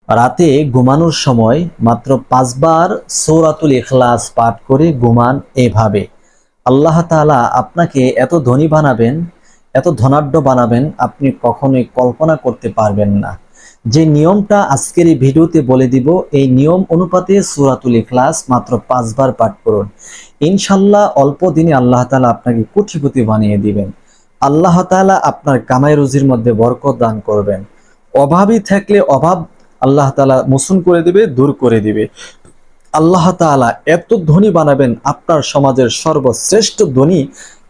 রাতে ঘুমানোর সময় মাত্র 5 বার সূরাতুল ইখলাস পাঠ করে ঘুমান। এভাবে আল্লাহ তাআলা আপনাকে এত ধনী বানাবেন, এত ধনাঢ্য বানাবেন, আপনি কখনোই কল্পনা করতে পারবেন না। যে নিয়মটা আজকের এই ভিডিওতে বলে দিব, এই নিয়ম অনুপাতে সূরাতুল ইখলাস মাত্র 5 বার পাঠ করুন। ইনশাআল্লাহ অল্প দিনে আল্লাহ তাআলা আপনাকে কোটিপতি বানিয়ে দিবেন। আল্লাহ তাআলা আপনার কামাই রুজির মধ্যে বরকত দান করবেন। অভাবী থাকলে অভাব আল্লাহ তাআলা মোচন করে দিবে, দূর করে দিবে। আল্লাহ তাআলা এত ধনী বানাবেন, আপনার সমাজের সর্বশ্রেষ্ঠ ধনী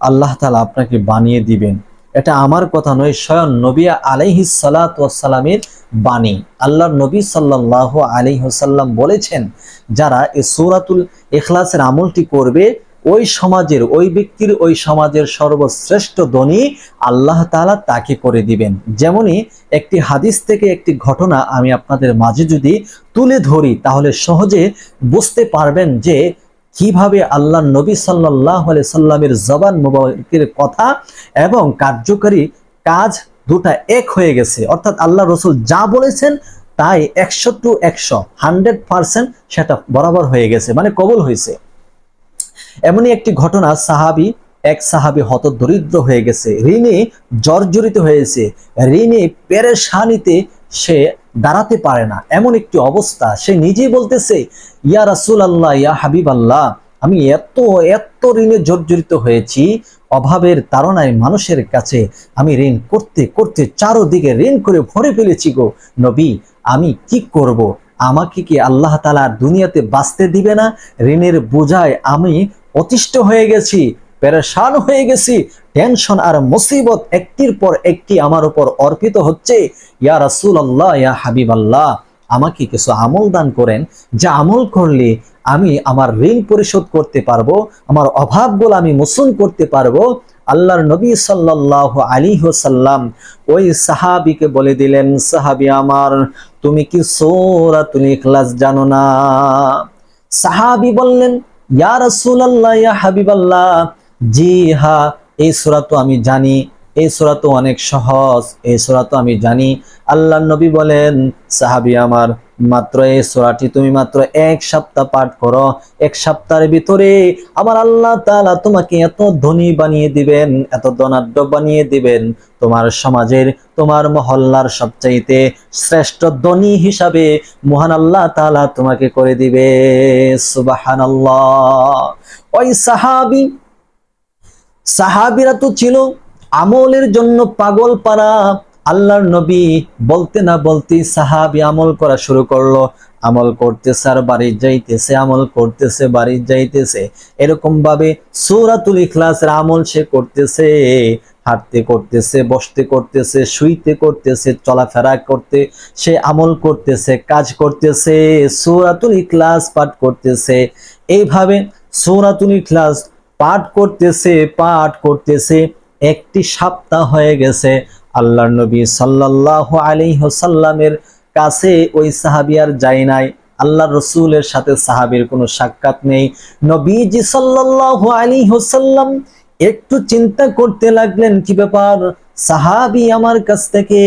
আল্লাহ তাআলা আপনাকে বানিয়ে দিবেন। এটা আমার কথা নয়, স্বয়ং নবী আলাইহিস সালাতু ওয়াস সালামের বাণী। আল্লাহর নবী সাল্লাল্লাহু আলাইহি ওয়াসাল্লাম বলেছেন, যারা এই সূরাতুল ইখলাসের আমলটি করবে, ওই সমাজের, ওই ব্যক্তির, ওই সমাজের সর্বশ্রেষ্ঠ ধনী আল্লাহ তাআলা তাকে করে দিবেন। যেমনই একটি হাদিস থেকে একটি ঘটনা আমি আপনাদের মাঝে যদি তুলে ধরি, তাহলে সহজে বুঝতে পারবেন যে কিভাবে আল্লাহ নবী সাল্লাল্লাহু আলাইহি সাল্লামের জবান মুবারকের কথা এবং কার্যকরী কাজ দুটা এক হয়ে গেছে। অর্থাৎ আল্লাহ রসুল যা বলেছেন তাই 100% সেটা বরাবর হয়ে গেছে, মানে কবুল হয়েছে। এমনই একটি ঘটনা, এক সাহাবী হতদরিদ্র হয়ে গেছে, ঋণে জর্জরিত হয়েছে, ঋণে পেরেশানিতে সে দাঁড়াতে পারে না, এমন একটি অবস্থা। সে নিজেই বলতেছে, ইয়া রাসূলুল্লাহ, ইয়া হাবিবাল্লাহ, আমি এত এত ঋণে জর্জরিত হয়েছি, অভাবের তাড়নায় মানুষের কাছে আমি ঋণ করতে করতে চারদিকে ঋণ করে ভরে ফেলেছি গো নবী, আমি কি করব? আমাকে কি আল্লাহ তাআলা দুনিয়াতে বাঁচতে দিবে না? ঋণের বোঝায় আমি অতিষ্ঠ হয়ে গেছি, পেরেশান হয়ে গেছি, টেনশন আর মুসিবত একটির পর একটি আমার উপর অর্পিত হচ্ছে। ইয়া রাসূলুল্লাহ, ইয়া হাবিবাল্লাহ, আমাকে কিছু আমল দান করেন, যা আমল করলে আমি আমার ঋণ পরিশোধ করতে পারবো, আমার অভাবগুলো আমি মোচন করতে পারবো। আল্লাহর নবী সাল্লাল্লাহু আলাইহি ওয়াসাল্লাম ওই সাহাবীকে বলে দিলেন, সাহাবী আমার, তুমি কি সূরাতুল ইখলাস জানো না? সাহাবী বললেন, ইয়া রাসূলুল্লাহ, ইয়া হাবিবাল্লাহ, জি হ্যাঁ, এই সূরা তো আমি জানি, এই সূরা তো অনেক সহজ, এই সূরা তো আমি জানি। আল্লাহর নবী বলেন, সাহাবী আমার, মাত্র এই সূরাটি তুমি মাত্র 1 সপ্তাহ পাঠ করো, 1 সপ্তাহের ভিতরে আমার আল্লাহ তাআলা তোমাকে এত ধনী বানিয়ে দিবেন, এত ধনাঢ্য বানিয়ে দিবেন, তোমার সমাজের, তোমার মহল্লার সবচাইতে শ্রেষ্ঠ ধনী হিসাবে মহান আল্লাহ তাআলা তোমাকে করে দিবে। সুবহানাল্লাহ। ওই সাহাবীরা তো ছিল আমলের জন্য পাগল পারা। আল্লাহর নবী বলতে না বলতে সাহাবী আমল করা শুরু করলো। আমল করতেছে আর বাড়ি যাইতেছে, আমল করতেছে, বাড়ি যাইতেছে, এরকম ভাবে সূরাতুল ইখলাসের আমল সে করতেছে। হাঁটতে করতেছে, বসতে করতেছে, শুইতে করতেছে, চলাফেরা করতে সে আমল করতেছে, কাজ করতেছে, সূরাতুল ইখলাস পাঠ করতেছে। এইভাবে সূরাতুল ইখলাস পাঠ করতেছে একটি সপ্তাহ হয়ে গেছে। আল্লাহর নবী সাল্লাল্লাহু আলাইহি ওয়াসাল্লামের কাছে ওই সাহাবী আর যায় নাই। আল্লাহর রাসূলের সাথে সাহাবীর কোনো সাক্ষাৎ নেই। নবীজি সাল্লাল্লাহু আলাইহি ওয়াসাল্লাম একটু চিন্তা করতে লাগলেন, কি ব্যাপার, সাহাবী আমার কাছ থেকে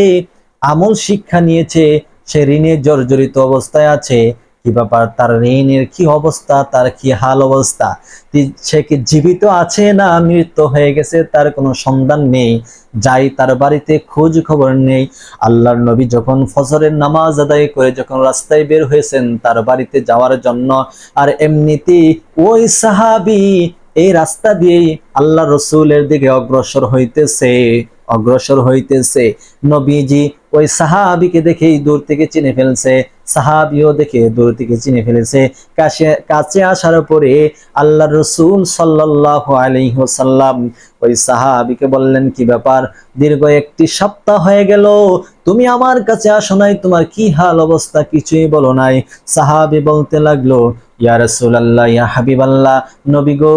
আমল শিক্ষা নিয়েছে, সে ঋণে জর্জরিত অবস্থায় আছে, কি ব্যাপার, তার ঋণের কি অবস্থা, তার কি হাল অবস্থা, সে কি জীবিত আছে না মৃত হয়ে গেছে, তার কোনো সন্ধান নেই। যাই তার বাড়িতে, খোঁজ খবর নেই। আল্লাহর নবী যখন ফজরের নামাজ আদায় করে যখন রাস্তায় বের হয়েছেন তার বাড়িতে যাওয়ার জন্য, আর এমনিতেই ওই সাহাবী এই রাস্তা দিয়ে আল্লাহ রসুলের দিকে অগ্রসর হইতেছে। নবীজি ওই সাহাবীকে দেখেই দূর থেকে চিনে ফেলছে, সাহাবীও দেখে দূর থেকে চিনে ফেলেছে। কাছে আসার পরে আল্লাহ রসুল সাল্লাল্লাহু আলাইহি ওয়াসাল্লাম ওই সাহাবীকে বললেন, কি ব্যাপার, দীর্ঘ একটি সপ্তাহ হয়ে গেল তুমি আমার কাছে আসো নাই, তোমার কি হাল অবস্থা কিছুই বলো নাই। সাহাবী বলতে লাগলো, ইয়া রাসূলুল্লাহ, ইয়া হাবিবাল্লাহ, নবী গো,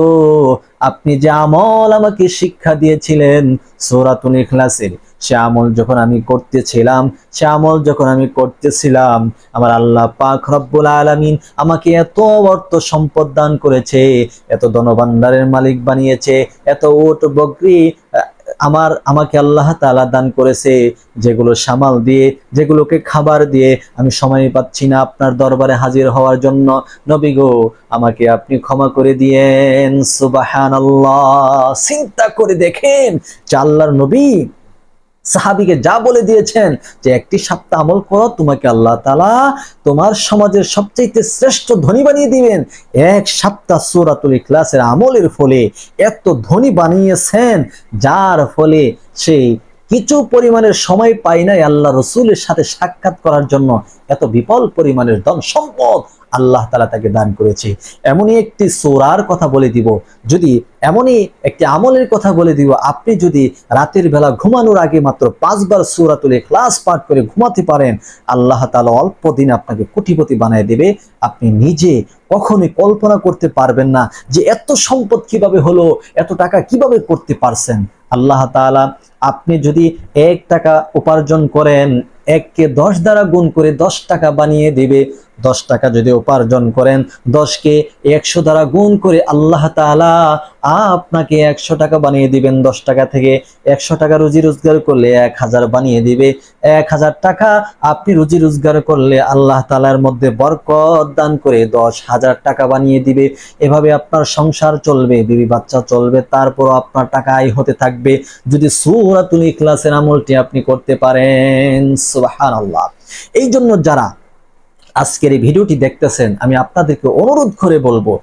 আপনি যে আমল আমাকে শিক্ষা দিয়েছিলেন সূরাতুল ইখলাসের, সে আমল যখন আমি করতেছিলাম, আমার আল্লাহ পাক রব্বুল আলামিন আমাকে এত অর্থ সম্পদ দান করেছে, এত ধনভাণ্ডারের মালিক বানিয়েছে, এত উট বকরি আমাকে আল্লাহ তাআলা দান করেছে, যেগুলো সামাল দিয়ে, যেগুলোকে খাবার দিয়ে আমি সময় পাচ্ছি না আপনার দরবারে হাজির হওয়ার জন্য, নবী গো আমাকে আপনি ক্ষমা করে দিয়েন। সুবহানাল্লাহ। চিন্তা করে দেখেন যে আল্লাহর নবী সাহাবীকে যা বলে দিয়েছেন যে একটি সপ্তাহ আমল করো, তোমাকে আল্লাহ তাআলা তোমার সমাজের সবচেয়ে শ্রেষ্ঠ ধনী বানিয়ে দিবেন। এক সপ্তাহ সূরাতুল ইখলাসের আমলের ফলে এত ধনী বানিয়েছেন, যার ফলে সেই কিছু পরিমাণের সময় পাই নাই আল্লাহ রসুলের সাথে সাক্ষাৎ করার জন্য, এত বিপুল পরিমাণের ধন সম্পদ আল্লাহ তাআলা তাকে দান করেছে। এমনই একটি সূরার কথা বলে দিব, যদি এমনই একটি আমলের কথা বলে দিব, আপনি যদি রাতের বেলা ঘুমানোর আগে মাত্র 5 বার সূরাতুল ইখলাস পাঠ করে ঘুমাতে পারেন, আল্লাহ তাআলা অল্প দিন আপনাকে কোটিপতি বানিয়ে দেবে। আপনি নিজে কখনোই কল্পনা করতে পারবেন না যে এত সম্পদ কিভাবে হলো, এত টাকা কিভাবে করতে পারছেন। আল্লাহ তাআলা আপনি যদি 1 টাকা উপার্জন করেন, 1 কে 10 দ্বারা গুণ করে 10 টাকা বানিয়ে দিবে। 10 টাকা যদি উপার্জন করেন, 10 কে 100 দ্বারা গুণ করে আল্লাহ তাআলা আপনাকে 100 টাকা বানিয়ে দিবেন। 10 টাকা থেকে 100 টাকা রুজি রোজগার করলে 1000 বানিয়ে দিবে। 1000 টাকা আপনি রুজি রোজগার করলে আল্লাহ তাআলার মধ্যে বরকত দান করে 10,000 টাকা বানিয়ে দিবে। এভাবে আপনার সংসার চলবে, বিবি বাচ্চা চলবে, তারপর আপনার টাকা আয় হতে থাকবে, যদি সূরাতুল ইখলাসের আমলটি আপনি করতে পারেন। সুবহানাল্লাহ। এই জন্য যারা আজকের এই ভিডিওটি দেখতেছেন, আমি আপনাদেরকে অনুরোধ করে বলবো,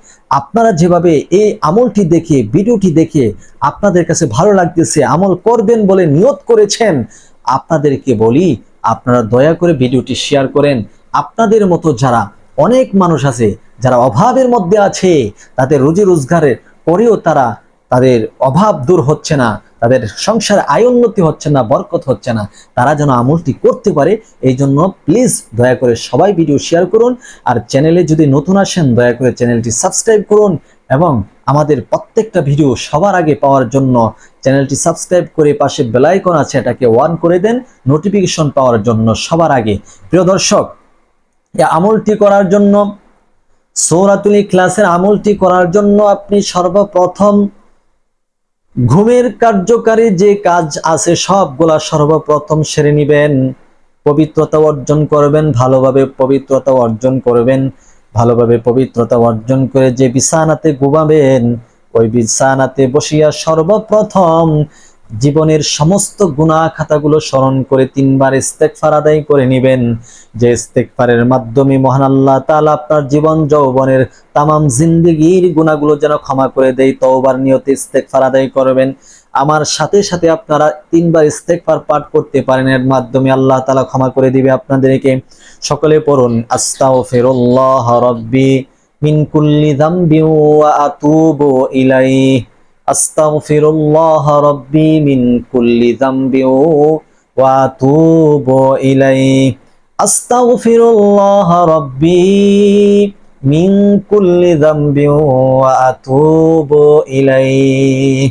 আপনারা যেভাবে এই আমলটি দেখে, ভিডিওটি দেখে আপনাদের কাছে ভালো লাগতেছে, আমল করবেন বলে নিয়ত করেছেন, আপনাদেরকে বলি আপনারা দয়া করে ভিডিওটি শেয়ার করেন। আপনাদের মতো যারা অনেক মানুষ আছে যারা অভাবের মধ্যে আছে, তাদের রুজি রোজগারের পরেও তাদের অভাব দূর হচ্ছে না, তাদের সংসারে আয় উন্নতি হচ্ছে না, বরকত হচ্ছে না, তারা যেন আমলটি করতে পারে, এই জন্য প্লিজ দয়া করে সবাই ভিডিও শেয়ার করুন। আর চ্যানেলে যদি নতুন আসেন, দয়া করে চ্যানেলটি সাবস্ক্রাইব করুন এবং আমাদের প্রত্যেকটা ভিডিও সবার আগে পাওয়ার জন্য চ্যানেলটি সাবস্ক্রাইব করে পাশে বেল আইকন আছে, এটাকে অন করে দেন নোটিফিকেশন পাওয়ার জন্য সবার আগে। প্রিয় দর্শক, এই আমলটি করার জন্য, সূরাতুল ইখলাসের আমলটি করার জন্য আপনি সর্বপ্রথম ঘুমের কার্যকারী যে কাজ আছে সবগুলা সর্বপ্রথম সেরে নিবেন। পবিত্রতা অর্জন করবেন, ভালোভাবে পবিত্রতা অর্জন করবেন। ভালোভাবে পবিত্রতা অর্জন করে যে বিছানাতে ঘুমাবেন, ওই বিছানাতে বসিয়া সর্বপ্রথম জীবনের সমস্ত গুনাহ খাতাগুলো স্মরণ করে 3 বার ইস্তেগফার আদায় করে নেবেন। যে ইস্তেগফারের মাধ্যমে মহান আল্লাহ তাআলা আপনার জীবন যৌবনের তামাম জিন্দেগির গুনাহগুলো যেন ক্ষমা করে দেয়, তওবার নিয়তে ইস্তেগফার আদায় করবেন। আমার সাথে সাথে আপনারা 3 বার ইস্তেগফার পাঠ করতে পারেন, এর মাধ্যমে আল্লাহ তাআলা ক্ষমা করে দিবে আপনাদেরকে। সকলে পড়ুন, আস্তাগফিরুল্লাহ রাব্বি মিন কুল্লি যামবি ওয়া আতুবু ইলাইহি। আস্তাগফিরুল্লাহ রাব্বি মিন কুল্লি যামবি ওয়া আতুবু ইলাইহি। আস্তাগফিরুল্লাহ রাব্বি মিন কুল্লি যামবি ওয়া আতুবু ইলাইহি।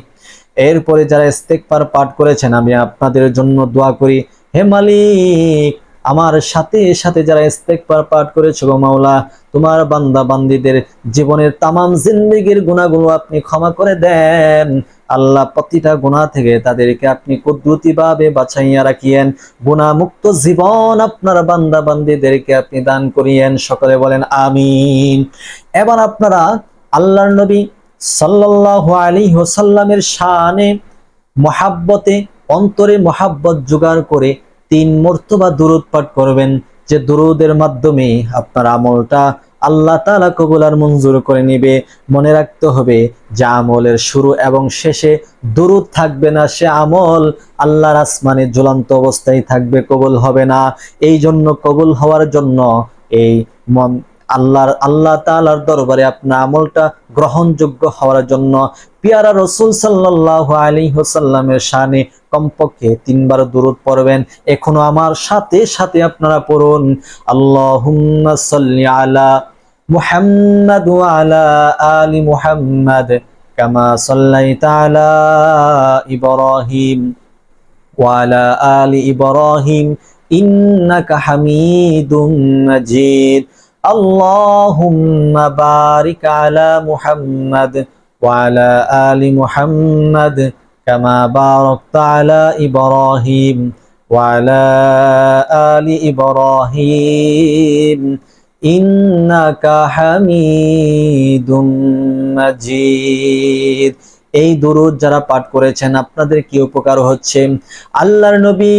এরপরে যারা ইস্তেগফার পাঠ করেছেন, আমি আপনাদের জন্য দোয়া করি, হে মালিক, আমার সাথে সাথে যারা ইস্তেগফার পাঠ করেছে, গো মাওলা, তোমার বান্দা বান্দীদের জীবনের তামাম জিন্দেগির গুনাহগুলো আপনি ক্ষমা করে দেন। আল্লাহ, প্রতিটা গুনাহ থেকে তাদেরকে আপনি কুদরতিভাবে বাঁচাইয়া রাখিয়েন। গুনাহ মুক্ত জীবন আপনার বান্দা বান্দীদেরকে আপনি দান করিয়েন। সকলে বলেন আমিন। এবার আপনারা আল্লাহর নবী সাল্লাল্লাহু আলাইহি ওয়াসাল্লামের শানে মহাব্বতে, অন্তরে মহাব্বত জোগাড় করে 3 মর্তবা দুরূদ পাঠ করবেন, যে দুরূদের মাধ্যমে আপনার আমলটা আল্লাহ তাআলা কবুল আর মঞ্জুর করে নেবে। মনে রাখতে হবে যে আমলের শুরু এবং শেষে দুরূদ থাকবে না, সে আমল আল্লাহর আসমানে ঝুলন্ত অবস্থায় থাকবে, কবুল হবে না। এই জন্য কবুল হওয়ার জন্য এই আল্লাহ তাআলার দরবারে আপনার আমলটা গ্রহণযোগ্য হওয়ার জন্য পিয়ারা রাসূল সাল্লাল্লাহু আলাইহি ওয়াসাল্লামের শানে কমপক্ষে 3 বার দুরূদ পড়বেন। এখনো আমার সাথে সাথে আপনারা পড়ুন, আল্লাহুম্মা সাল্লি আলা মুহাম্মাদ ওয়া আলা আলি মুহাম্মাদ কামা সাল্লাইতা আলা ইব্রাহিম ওয়া আলা আলি ইব্রাহিম ইন্নাকা হামিদুম মাজিদ। আল্লাহুম্মা বারিক আলা মুহাম্মাদ ওয়া আলা আলি মুহাম্মাদ কামা বারাকতা আলা ইব্রাহিম ওয়া আলা আলি ইব্রাহিম ইন্নাকা হামিদুম মাজিদ। এই দুরূদ যারা পাঠ করেছেন আপনাদের কি উপকার হচ্ছে? আল্লাহর নবী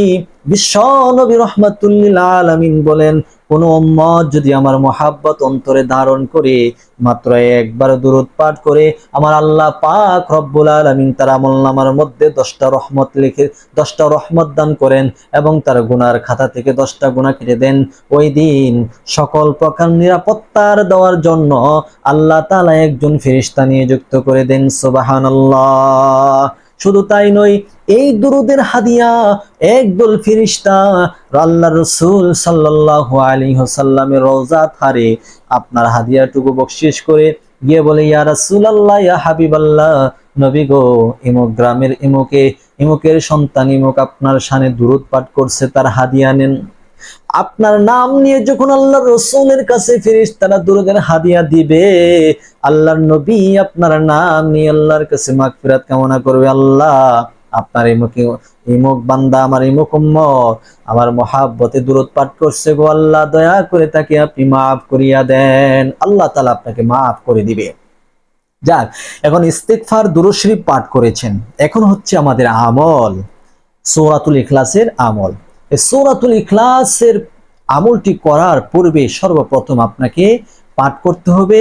বিশ্ব নবী রাহমাতুল লিল আলামিন বলেন, কোন উম্মত যদি আমার মহাব্বত অন্তরে ধারণ করে মাত্র একবার দুরূদ পাঠ করে, আমার আল্লাহ পাক রব্বুল আলামিন তার আমলনামার মধ্যে 10টা রহমত লিখে 10টা রহমত দান করেন এবং তার গুনার খাতা থেকে 10টা গুনাহ কেটে দেন। ওই দিন সকল প্রকার নিরাপত্তার দেওয়ার জন্য আল্লাহ তাআলা একজন ফেরেশতা নিযুক্ত করে দেন। সুবহানাল্লাহ। শুধু তাই নয়, এই দুরূদের হাদিয়া একদল ফেরেশতা আল্লাহর রাসূল সাল্লাল্লাহু আলাইহি ওয়াসাল্লামের রওজা ধারে আপনার হাদিয়াটুকু বকশিশ করে গিয়ে বলে, ইয়া রাসূলুল্লাহ, ইয়া হাবিবাল্লাহ, নবী গো, ইমুক গ্রামের ইমুকের সন্তান ইমুক আপনার শানে দুরূদ পাঠ করছে, তার হাদিয়া নেন। আপনার নাম নিয়ে যখন আল্লাহর রাসূলের কাছে ফেরেশতারা দুরূদের হাদিয়া দিবে, আল্লাহর নবী আপনার নাম নিয়ে আল্লাহর কাছে মাগফিরাত কামনা করবে, আল্লাহ আপনার ইমুক বান্দা, আমার ইমুক উম্মত আমার মহাব্বতে দুরূদ পাঠ করছে গো, আল্লাহ দয়া করে তাকে আপনি মাফ করিয়া দেন। আল্লাহ তাআলা আপনাকে মাফ করে দিবে। যাক, এখন ইস্তিগফার দুরূদ শরীফ পাঠ করেছেন, এখন হচ্ছে আমাদের আমল, সূরাতুল ইখলাসের আমল। এই সূরাতুল ইখলাসের আমলটি করার পূর্বে সর্বপ্রথম আপনাকে পাঠ করতে হবে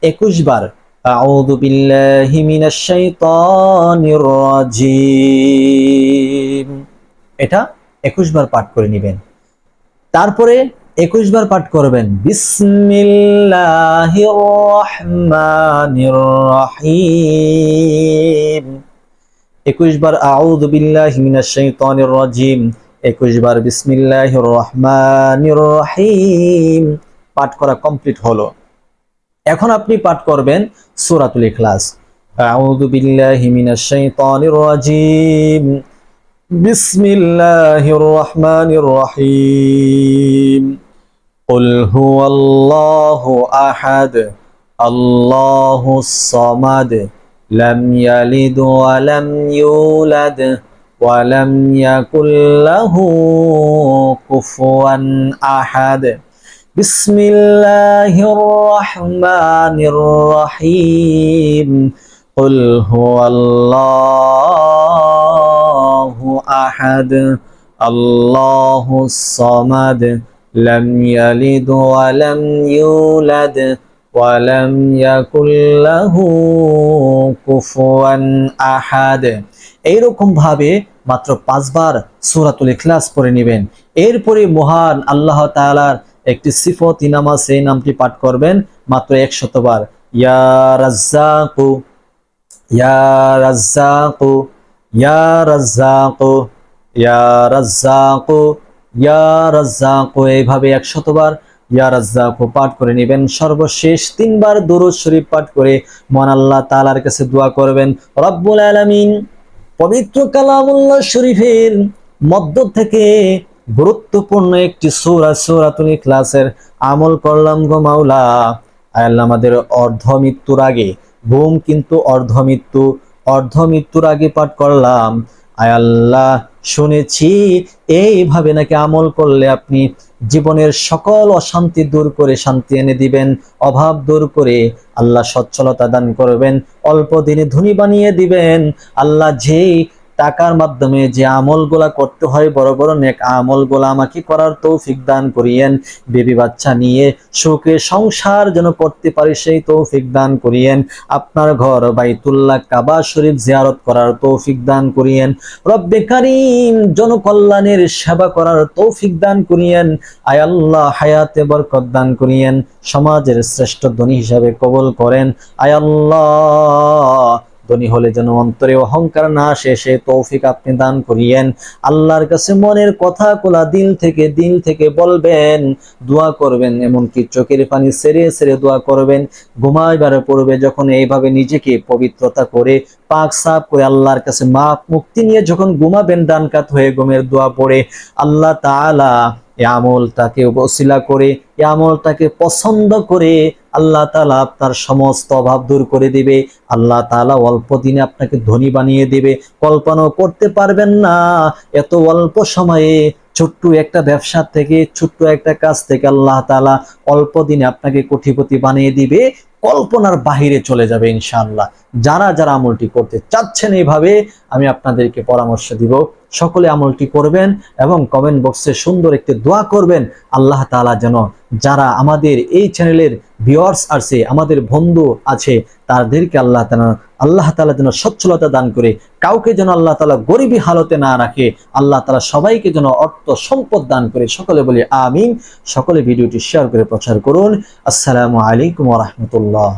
21 বার আউযু বিল্লাহি মিনাশ শাইতানির রাজিম। এটা 21 বার পাঠ করে নেবেন। তারপরে 21 বার পাঠ করবেন বিসমিল্লাহির রহমানির রহিম। 21 বার আউযু বিল্লাহি মিনাশ শাইতানির রাজিম, 21 বার বিসমিল্লাহির রহমানির রহিম পাঠ করা কমপ্লিট হলো। এখন আপনি পাঠ করবেন সূরাতুল ইখলাস। আউযু বিল্লাহি মিনাশ শাইতানির রাজিম, বিসমিল্লাহির রহমানির রহিম। কুল হুয়াল্লাহু আহাদ, আল্লাহুস সামাদ, লাম ইয়ালিদ ওয়া লাম ইউলাদ ওয়া লাম ইয়াকুল লাহু কুফুয়ান আহাদ। বিসমিল্লাহির রহমানির রহিম। কুল হুয়াল্লাহু আহাদ, আল্লাহুস সামাদ, লাম ইয়ালিদ ওয়া লাম ইউলাদ ওয়া লাম ইয়াকুল লাহু কুফুয়ান আহাদ। এইরকম ভাবে মাত্র 5 বার সূরাতুল ইখলাস পড়ে নেবেন। এরপরে মহান আল্লাহ তাআলার একটি সিফত নাম আছে, এই নামটি পাঠ করবেন মাত্র 100 বার। ইয়া রাজ্জাকু, ইয়া রাজ্জাকু, ইয়া রাজ্জাকু, ইয়া রাজ্জাকু, ইয়া রাজ্জাকু, এইভাবে 100 বার ইয়া রাজ্জাকু পাঠ করে নেবেন। সর্বশেষ 3 বার দুরূদ শরীফ পাঠ করে মহান আল্লাহ তাআলার কাছে দোয়া করবেন, রব্বুল আলামিন পবিত্র কালামুল্লাহ শরীফের মধ্য থেকে গুরুত্বপূর্ণ একটি সূরা সূরাতুল ইখলাসের আমল করলাম গো মাওলা। আল্লাহ আমাদের অর্ধমৃত্যুর আগে, ঘুম কিন্তু অর্ধমৃত্যুর আগে পাঠ করলাম। আয় আল্লাহ, শুনেছি এইভাবে নাকি আমল করলে আপনি জীবনের সকল অশান্তি দূর করে শান্তি এনে দিবেন, অভাব দূর করে আল্লাহ সচ্ছলতা দান করবেন, অল্প দিনে ধনী বানিয়ে দিবেন। আল্লাহ যেই টাকার মাধ্যমে যে আমলগুলা করতে হয়, বড় বড় নেক আমলগুলা আমাকে করার তৌফিক দান করিয়েন। বেবি বাচ্চা নিয়ে সুখে সংসার যেন করতে পারি সেই তৌফিক দান করিয়েন। আপনার ঘর বাইতুল্লাহ কাবা শরীফ জিয়ারত করার তৌফিক দান করিয়েন। রব্বে কারীম জনকল্যাণের সেবা করার তৌফিক দান করিয়েন। আয় আল্লাহ হায়াতে বরকত দান করিয়েন, সমাজের শ্রেষ্ঠ ধনী হিসাবে কবুল করেন। আয় আল্লাহ ধনী হলে যেন অন্তরে অহংকার না আসে, সে তৌফিক আপনি দান করিয়েন। আল্লাহর কাছে মনের কথা কোলা দিল থেকে বলবেন, দোয়া করবেন, এমনকি চোখের পানি ছেড়ে ছেড়ে দোয়া করবেন। ঘুমাইবার পূর্বে যখন এইভাবে নিজেকে পবিত্রতা করে পাক সাফ করে আল্লাহর কাছে মাপ মুক্তি নিয়ে যখন ঘুমাবেন, ডান কাত হয়ে ঘুমের দোয়া পড়ে আল্লাহ তাআলা এই আমলটাকে ওসিলা করে, এই আমলটাকে পছন্দ করে আল্লাহ তাআলা আপনার সমস্ত অভাব দূর করে দিবে। আল্লাহ তাআলা অল্প দিনে আপনাকে ধনী বানিয়ে দিবে, কল্পনাও করতে পারবেন না। এত অল্প সময়ে ছোট্ট একটা ব্যবসা থেকে, ছোট্ট একটা কাজ থেকে আল্লাহ তাআলা অল্প দিনে আপনাকে কোটিপতি বানিয়ে দিবে, কল্পনার বাহিরে চলে যাবে ইনশাআল্লাহ। যারা যারা আমলটি করতে চাচ্ছেন এইভাবে, আমি আপনাদেরকে পরামর্শ দিব, সকলে আমলটি করবেন এবং কমেন্ট বক্সে সুন্দর একটি দোয়া করবেন। আল্লাহ তাআলা যেন যারা আমাদের এই চ্যানেলের ভিউয়ার্স আছে, আমাদের বন্ধু আছে, তাদেরকে আল্লাহ তাআলা যেন সচ্ছলতা দান করে, কাউকে যেন আল্লাহ তাআলা গরিবী হালতে না রাখে, আল্লাহ তাআলা সবাইকে যেন অর্থ সম্পদ দান করে। সকলে বলি আমিন। সকলে ভিডিওটি শেয়ার করে প্রচার করুন। আসসালামু আলাইকুম ওয়া রাহমাতুল্লাহ।